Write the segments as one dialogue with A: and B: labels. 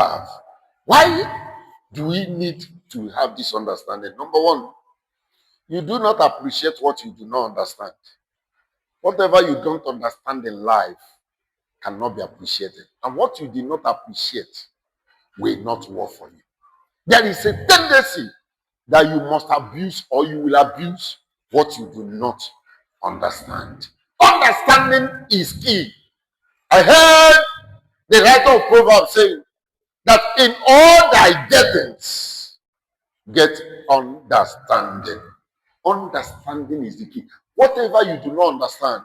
A: have. Why do we need to have this understanding? Number one, you do not appreciate what you do not understand. Whatever you don't understand in life cannot be appreciated. And what you did not appreciate will not work for you. There is a tendency that you must abuse or you will abuse what you do not understand. Understanding is key. I heard the writer of Proverbs saying that in all thy gettings, get understanding. Understanding is the key. Whatever you do not understand,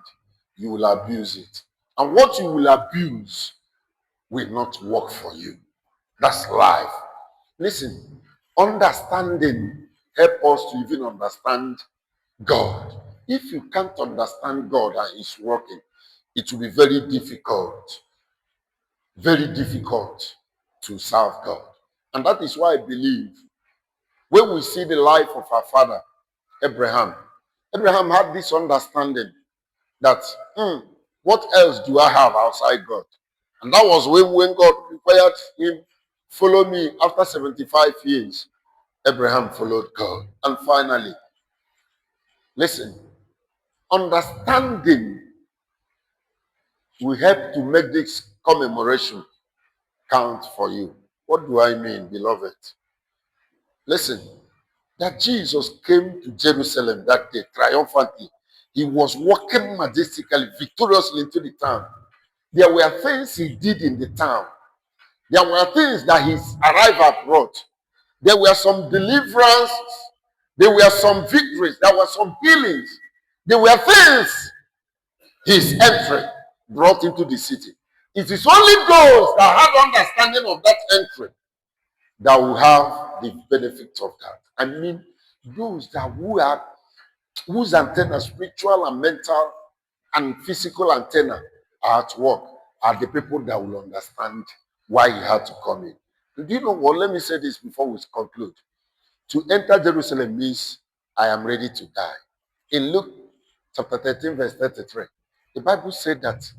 A: you will abuse it. And what you will abuse will not work for you. That's life. Listen, understanding helps us to even understand God. If you can't understand God and He's working, it will be very difficult to serve God. And that is why I believe when we see the life of our father, Abraham had this understanding that what else do I have outside God? And that was when God required him, follow me. After 75 years, Abraham followed God. And finally, listen, understanding will help to make this commemoration count for you. What do I mean, beloved? Listen, that Jesus came to Jerusalem that day triumphantly. He was walking majestically, victoriously into the town. There were things he did in the town. There were things that his arrival brought. There were some deliverances. There were some victories. There were some healings. There were things his entry brought into the city. It is only those that have understanding of that entry that will have the benefits of that. I mean, those that whose antenna, spiritual and mental and physical antenna are at work, are the people that will understand why he had to come in. Do you know what? Let me say this before we conclude. To enter Jerusalem means I am ready to die. In Luke chapter 13, verse 33, the Bible said that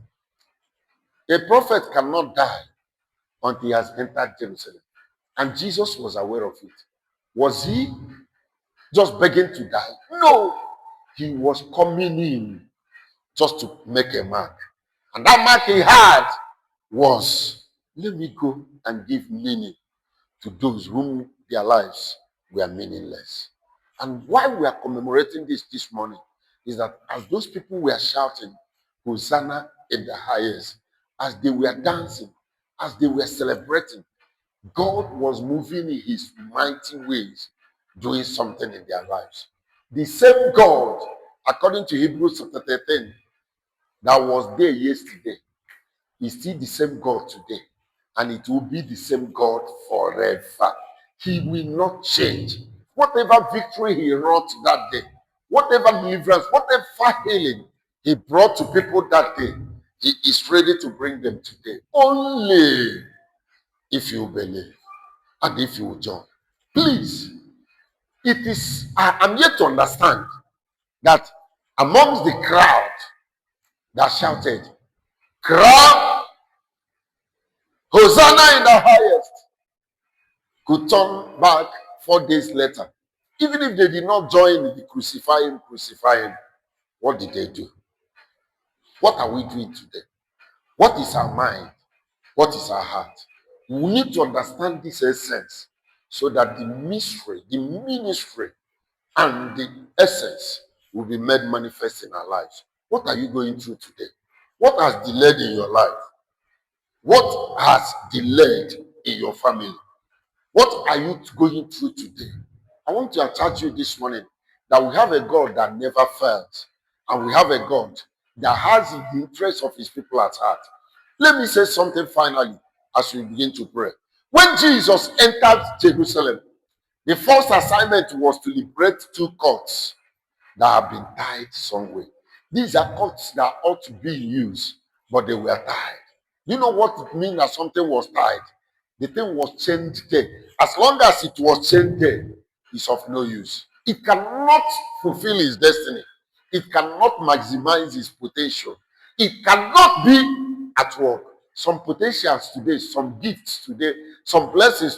A: a prophet cannot die until he has entered Jerusalem. And Jesus was aware of it. Was he just begging to die? No. He was coming in just to make a mark. And that mark he had was, let me go and give meaning to those whom their lives were meaningless. And why we are commemorating this morning is that as those people were shouting, Hosanna in the highest, as they were dancing, as they were celebrating, God was moving in his mighty ways, doing something in their lives. The same God, according to Hebrews chapter 13, that was there yesterday, is still the same God today. And it will be the same God forever. He will not change. Whatever victory he wrought that day, whatever deliverance, whatever healing he brought to people that day, he is ready to bring them today. Only if you believe and if you will join. Please, I'm yet to understand that amongst the crowd that shouted, "Crown, Hosanna in the highest," could turn back 4 days later. Even if they did not join in the crucifying, what did they do? What are we doing today? What is our mind? What is our heart? We need to understand this essence so that the mystery, the ministry, and the essence will be made manifest in our lives. What are you going through today? What has delayed in your life? What has delayed in your family? What are you going through today? I want to attach you this morning that we have a God that never fails, and we have a God that has the interest of his people at heart. Let me say something finally as we begin to pray. When Jesus entered Jerusalem, the first assignment was to liberate 2 courts that have been tied somewhere. These are courts that ought to be used, but they were tied. You know what it means that something was tied? The thing was chained there. As long as it was chained there, it's of no use. It cannot fulfill its destiny. It cannot maximize its potential. It cannot be at work. some potentials today, some gifts today, some blessings